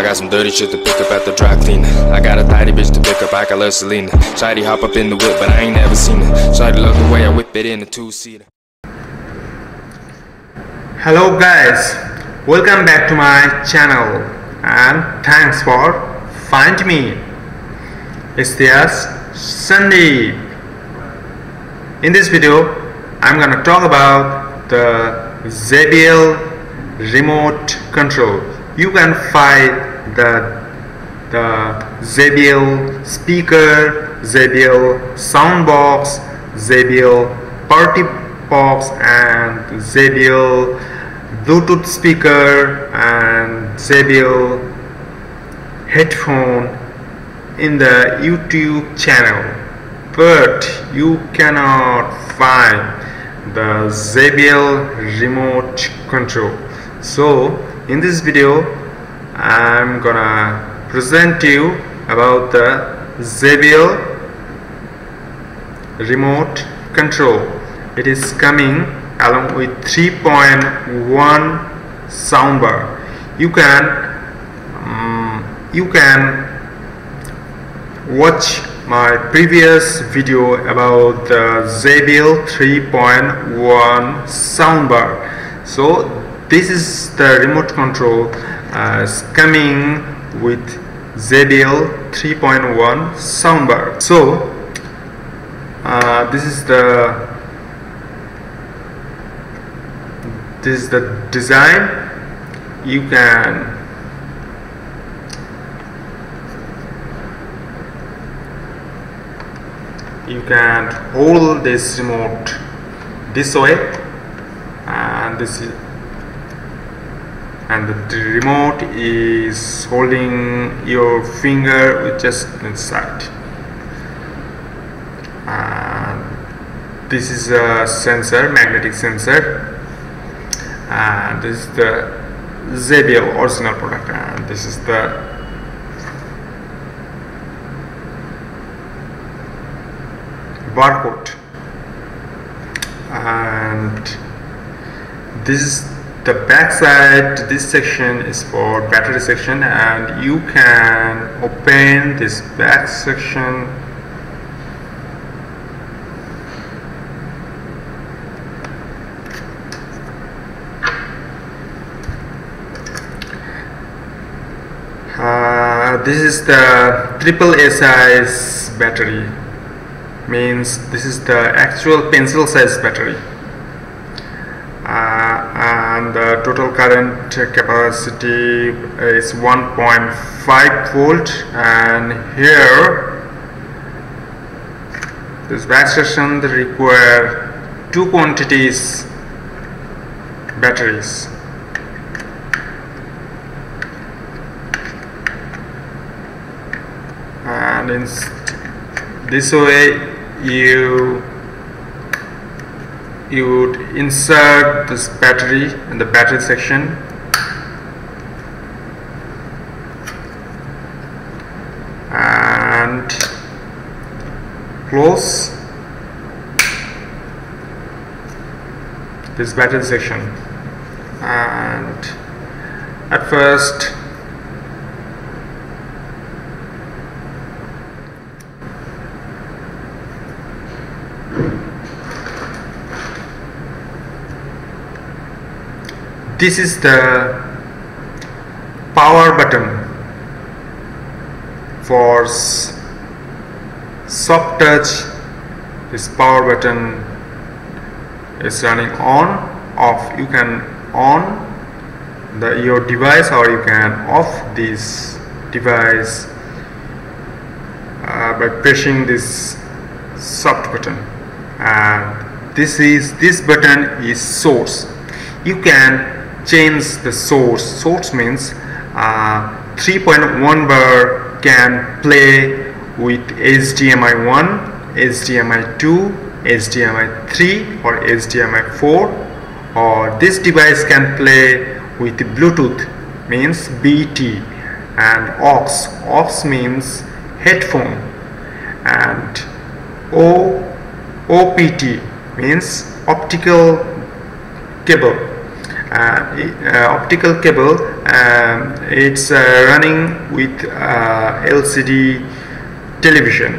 I got some dirty shit to pick up at the dry cleaner. I got a tidy bitch to pick up, I got love Selena. Shawty hop up in the whip, but I ain't never seen her. Shawty love the way I whip it in a two-seater. Hello guys, welcome back to my channel and thanks for finding me. It's Sandeep. In this video I'm gonna talk about the JBL remote control. You can find the JBL speaker, JBL sound box, JBL party box and JBL Bluetooth speaker and JBL headphone in the YouTube channel, but you cannot find the JBL remote control. So in this video I'm gonna present you about the JBL remote control. It is coming along with 3.1 soundbar. You can watch my previous video about the JBL 3.1 soundbar. So this is the remote control is coming with JBL 3.1 soundbar. So this is the design. You can hold this remote this way, and the remote is holding your finger with just inside. And this is a sensor, magnetic sensor, and this is the JBL original product, and this is the barcode, and this is the back side. This section is for battery section, and you can open this back section. This is the AAA size battery, means this is the actual pencil size battery, and the total current capacity is 1.5 volt. And here this back section require 2 quantities batteries. And in this way you would insert this battery in the battery section, and close this battery section. And at first this is the power button. For soft touch, this power button is running on, off. You can on your device, or you can off this device by pressing this soft button. And this button is source. You can change the source. Source means 3.1 bar can play with HDMI 1, HDMI 2, HDMI 3 or HDMI 4, or this device can play with Bluetooth, means BT, and aux. Aux means headphone, and OPT means optical cable. it's running with LCD television,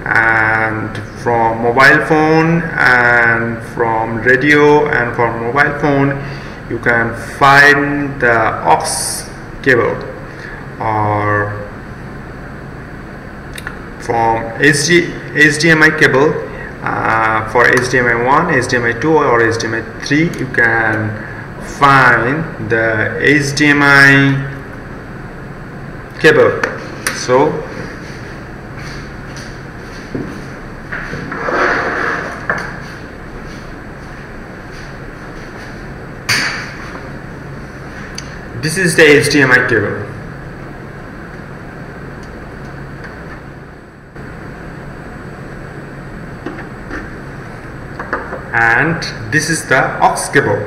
and from mobile phone and from radio and from mobile phone you can find the aux cable, or from HDMI cable for HDMI 1, HDMI 2 or HDMI 3 you can find the HDMI cable. So this is the HDMI cable. And this is the aux cable.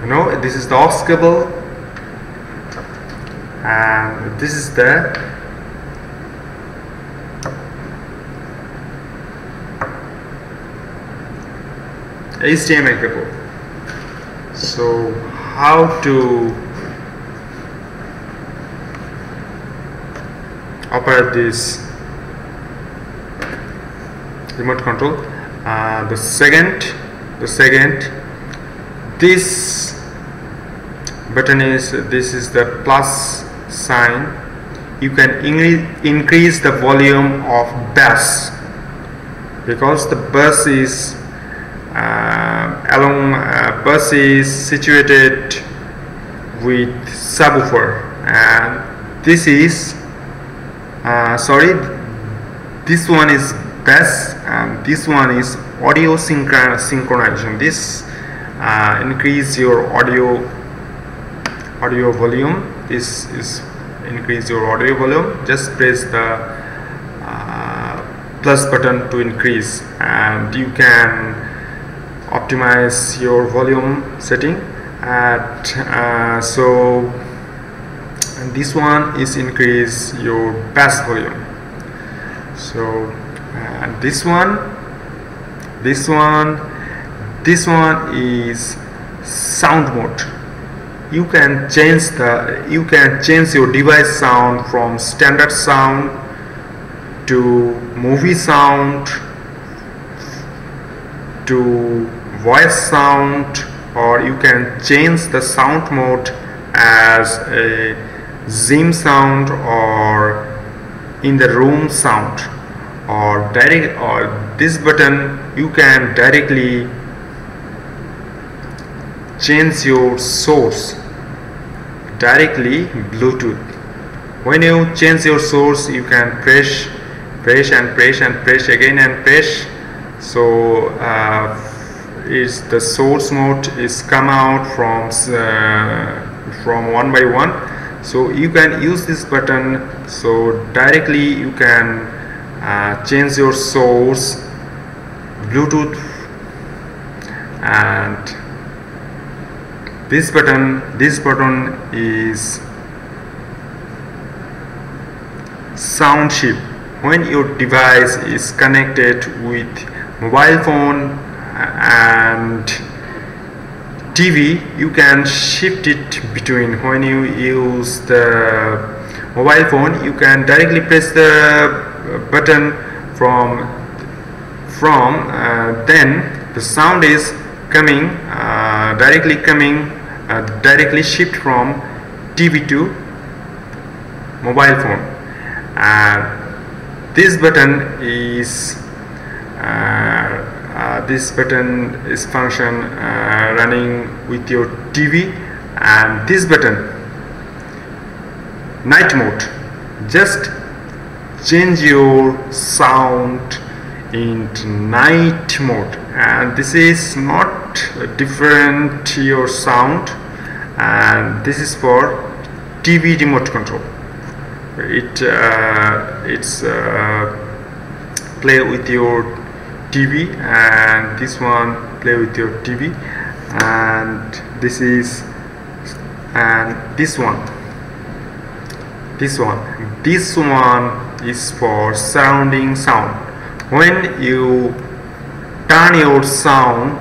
You know, this is the aux cable, and this is the HDMI cable. So how to operate this remote control? The second this button is, this is the plus sign. You can increase the volume of bass, because the bass is bus is situated with subwoofer, and this is this one is bass and this one is audio synchronization. This increase your audio volume. This is increase your audio volume. Just press the plus button to increase, and you can optimize your volume setting at and this one is increase your bass volume. So and this one is sound mode. You can change your device sound from standard sound to movie sound to voice sound, or you can change the sound mode as a zoom sound or in the room sound, or this button you can directly change your source directly Bluetooth. When you change your source, you can press and press again and press. So is the source mode is come out from one by one. So you can use this button, so directly you can change your source Bluetooth. And this button is sound shift. When your device is connected with mobile phone and TV, you can shift it between. When you use the mobile phone, you can directly press the button then the sound is coming directly shift from TV to mobile phone. And this button is function running with your TV. And this button, night mode, just change your sound into night mode, and this is not different to your sound, and this is for TV remote control. It's play with your TV, and this one play with your TV, and this is, and this one is for surrounding sound. When you turn your sound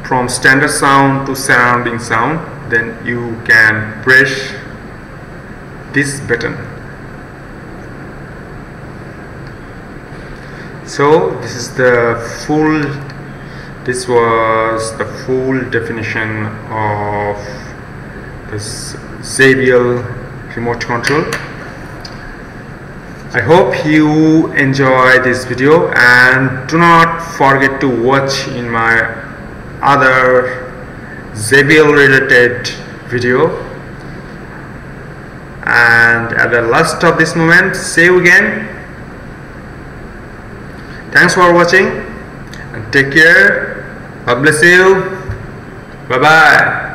from standard sound to surrounding sound, then you can press this button. So this was the full definition of this JBL remote control. I hope you enjoy this video, and do not forget to watch in my other JBL related video. And at the last of this moment, see you again. Thanks for watching and take care. God bless you. Bye bye.